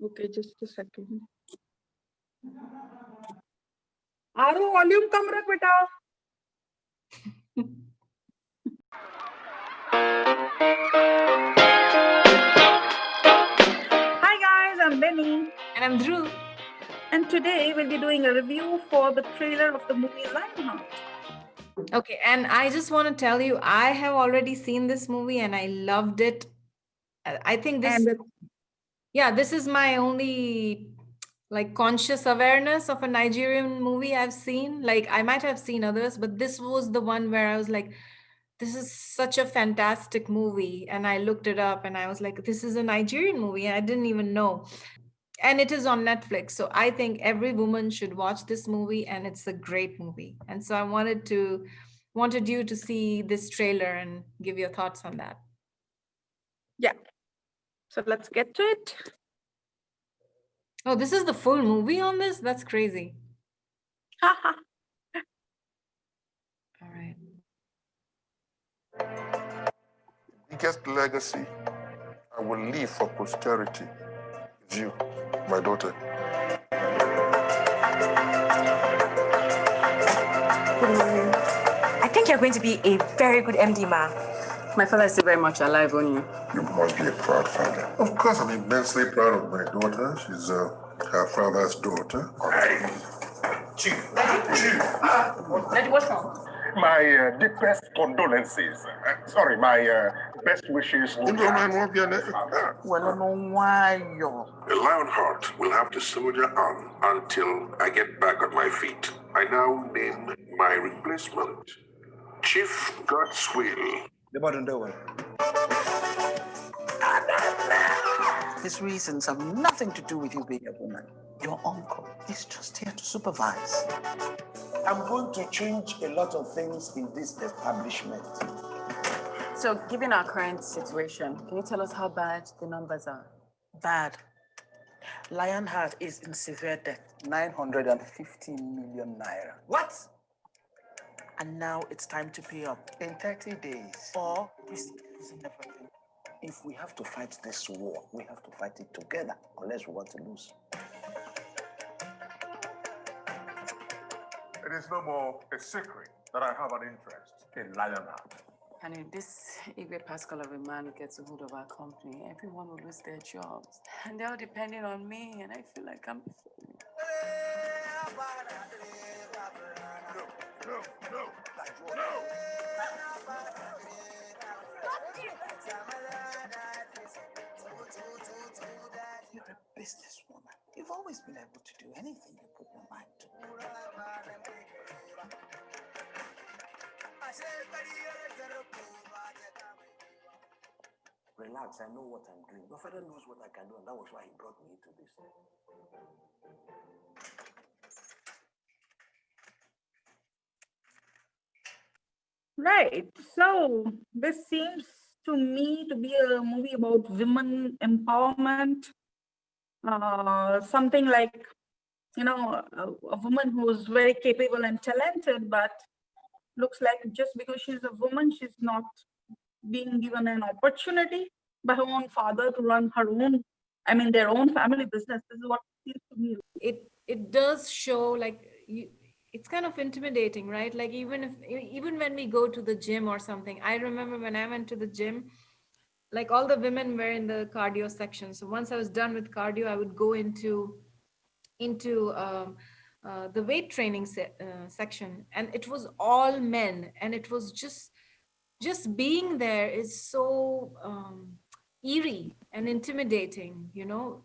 Okay, just a second. Aru, volume kam rakh beta. Hi guys, I'm Benny. And I'm Drew. And today we'll be doing a review for the trailer of the movie Lionheart. Okay, and I just want to tell you, I have already seen this movie and I loved it. I think this, this is my only like conscious awareness of a Nigerian movie I've seen. Like I might have seen others, but this was the one where I was like, this is such a fantastic movie. And I looked it up and I was like, this is a Nigerian movie. I didn't even know. And it is on Netflix. So I think every woman should watch this movie and it's a great movie. And so I wanted you to see this trailer and give your thoughts on that. Yeah. So let's get to it. Oh, this is the full movie on this? That's crazy. Haha. All right. Biggest legacy I will leave for posterity is you, my daughter. I think you're going to be a very good MD, ma. My father is still very much alive on you. You must be a proud father. Of course, I'm immensely proud of my daughter. She's her father's daughter. Hey, Chief. Daddy, what's wrong? My deepest condolences. My best wishes. You don't mind what you're Well, I don't know why The Lionheart will have to soldier on until I get back on my feet. I now name my replacement Chief Godswill. His reasons have nothing to do with you being a woman. Your uncle is just here to supervise. I'm going to change a lot of things in this establishment. So, given our current situation, can you tell us how bad the numbers are? Bad. Lionheart is in severe debt. 950 million naira. What? And now it's time to pay up in 30 days. Or risk losing everything. If we have to fight this war, we have to fight it together, unless we want to lose. It is no more a secret that I have an interest in Lionheart. And if this Igwe Pascal of a man gets a hold of our company, everyone will lose their jobs. And they're all depending on me, and I feel like I'm... No. You're a businesswoman. You've always been able to do anything you put your mind to. Relax, I know what I'm doing. My father knows what I can do, and that was why he brought me into this. Right. So this seems to me to be a movie about women empowerment. Something like, a woman who's very capable and talented, but looks like just because she's a woman, she's not being given an opportunity by her own father to run their own family business. This is what it seems to me. It does show like it's kind of intimidating, right? Like even when we go to the gym or something, I remember when I went to the gym, like all the women were in the cardio section. So once I was done with cardio, I would go into the weight training section, and it was all men, and it was just being there is so eerie and intimidating,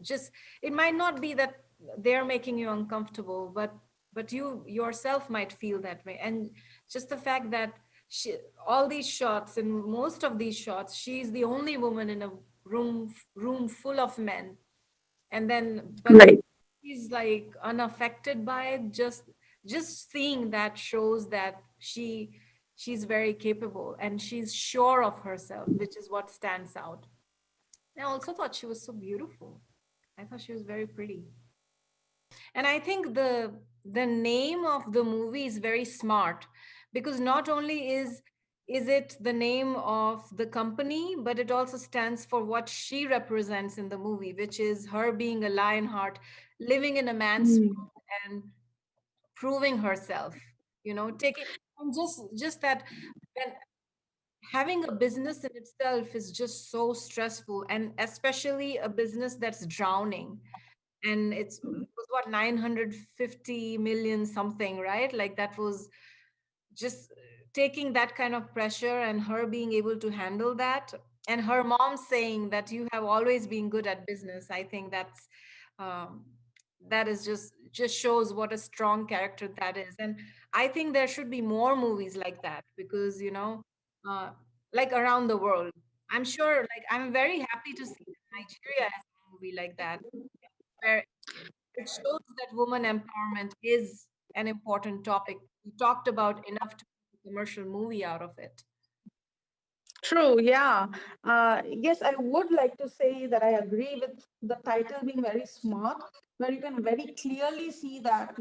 just it might not be that they're making you uncomfortable, but you yourself might feel that way. And just the fact that all these shots, and most of these shots, she's the only woman in a room full of men, and then she's like unaffected by it. Just seeing that shows that she's very capable and she's sure of herself, which is what stands out. I also thought she was so beautiful. I thought she was very pretty. And I think the name of the movie is very smart, because not only is is it the name of the company, but it also stands for what she represents in the movie, which is her being a Lionheart, living in a man's world and proving herself, taking, and just that, and having a business in itself is just so stressful, and especially a business that's drowning. And it was what, 950 million something, right? Like that was just taking that kind of pressure, and her being able to handle that, and her mom saying that you have always been good at business. I think um, that is just shows what a strong character that is. And I think there should be more movies like that, because uh, like around the world, I'm sure, like I'm very happy to see that Nigeria has a movie like that, where it shows that woman empowerment is an important topic. We talked about enough to make a commercial movie out of it. True, yeah. Yes, I would like to say that I agree with the title being very smart, where you can very clearly see that,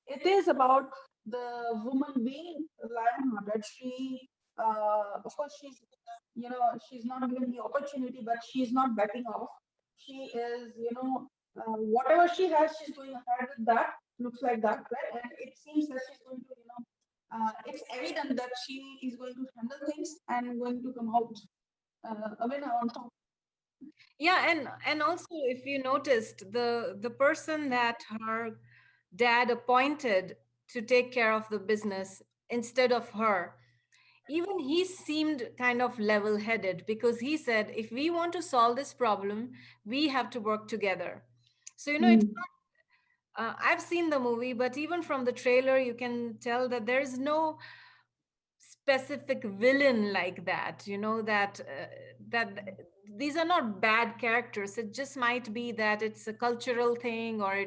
it is about the woman being Lionheart, that she, of course, she's not given the opportunity, but she's not backing off. She is, whatever she has, she's going ahead with that. Looks like that, right? And it seems that she's going to, it's evident that she is going to handle things and going to come out a winner on top. Yeah, and also, if you noticed, the person that her dad appointed to take care of the business instead of her, even he seemed kind of level-headed, because he said, if we want to solve this problem, we have to work together. So it's not, I've seen the movie, but even from the trailer, you can tell that there is no specific villain like that, that these are not bad characters. It just might be that it's a cultural thing, or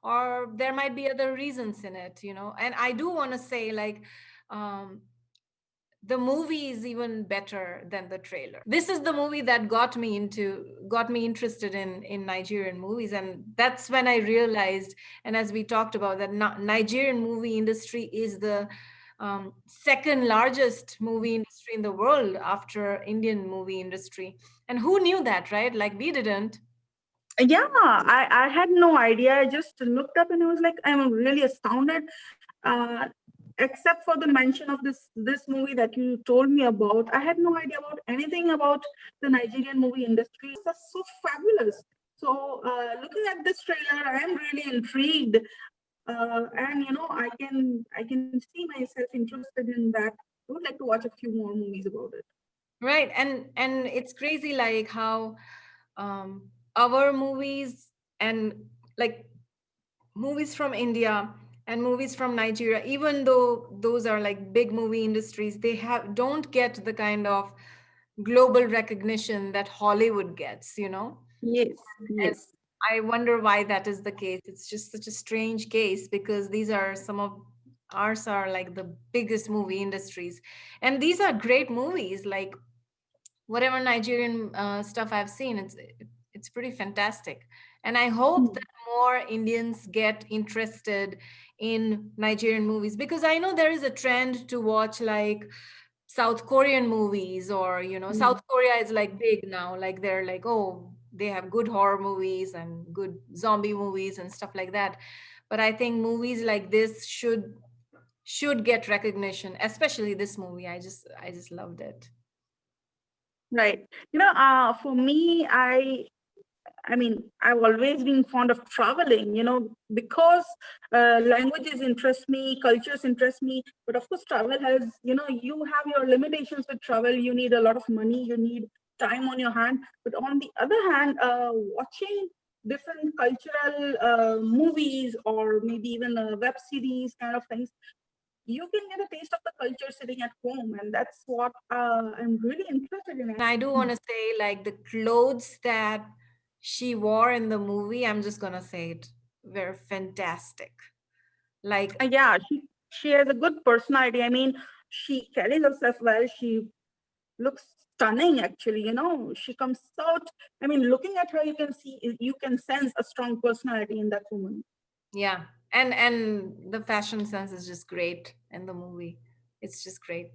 or there might be other reasons in it. And I do want to say, like, the movie is even better than the trailer. This is the movie that got me interested in Nigerian movies, and that's when I realized, and as we talked about, that Nigerian movie industry is the second largest movie industry in the world after Indian movie industry. And who knew that, right? Like, we didn't. Yeah, I had no idea. I just looked up and I was like, I'm really astounded. Except for the mention of this movie that you told me about, I had no idea about anything about the Nigerian movie industry. That's so fabulous. So looking at this trailer, I am really intrigued, and I can see myself interested in that. I would like to watch a few more movies about it. Right. And it's crazy, like how our movies, and like movies from India and movies from Nigeria, even though those are like big movie industries, they don't get the kind of global recognition that Hollywood gets. Yes, And yes. I wonder why that is the case. It's just such a strange case, because these are some of ours are like the biggest movie industries. And these are great movies. Like, whatever Nigerian stuff I've seen, it's pretty fantastic. And I hope that more Indians get interested in Nigerian movies, because I know there is a trend to watch like South Korean movies, or South Korea is like big now. Like, they're like, oh, they have good horror movies and good zombie movies and stuff like that. But I think movies like this should get recognition, especially this movie. I just loved it. Right. For me, I mean, I've always been fond of traveling, because languages interest me, cultures interest me. But of course, travel has, you have your limitations with travel. You need a lot of money, you need time on your hand. But on the other hand, watching different cultural movies, or maybe even web series kind of things, you can get a taste of the culture sitting at home. And that's what I'm really interested in. And I do want to say, like, the clothes that she wore in the movie, I'm just gonna say it, were fantastic. Like, Yeah, she has a good personality. I mean, she carries herself well. She looks stunning, actually. She comes out. I mean, looking at her, you can sense a strong personality in that woman. yeah, and the fashion sense is just great in the movie. It's just great.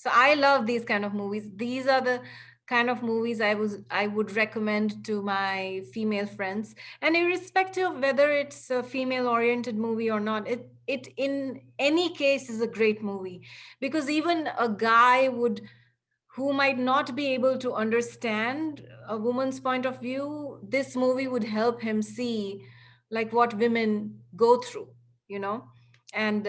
So I love these kind of movies. These are the kind of movies I would recommend to my female friends. And irrespective of whether it's a female oriented movie or not, it in any case is a great movie, because even a guy who might not be able to understand a woman's point of view, this movie would help him see like what women go through, you know. And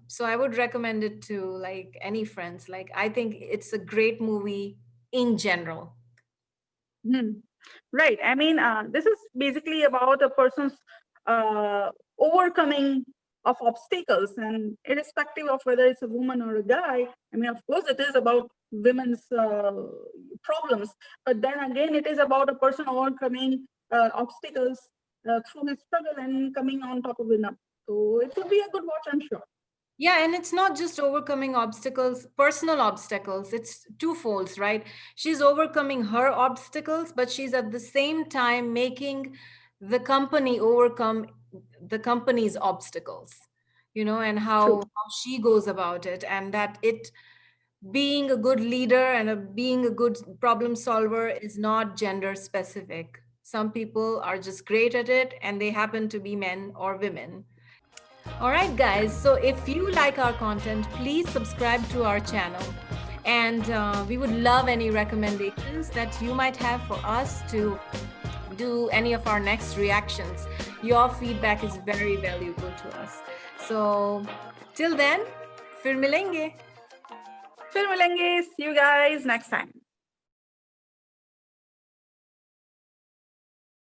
so I would recommend it to like any friends. Like, I think it's a great movie in general. Right. I mean, this is basically about a person's overcoming of obstacles, and irrespective of whether it's a woman or a guy. I mean, of course, it is about women's problems, but then again, it is about a person overcoming obstacles through his struggle and coming on top of it. So it will be a good watch, I'm sure. Yeah, and it's not just overcoming obstacles, personal obstacles. It's twofolds, right? She's overcoming her obstacles, but she's at the same time making the company overcome the company's obstacles, you know, and how she goes about it, and that it being a good leader and being a good problem solver is not gender specific. Some people are just great at it, and they happen to be men or women. All right, guys. So if you like our content, please subscribe to our channel. And we would love any recommendations that you might have for us to do any of our next reactions. Your feedback is very valuable to us. So till then, fir milenge. Fir milenge. See you guys next time.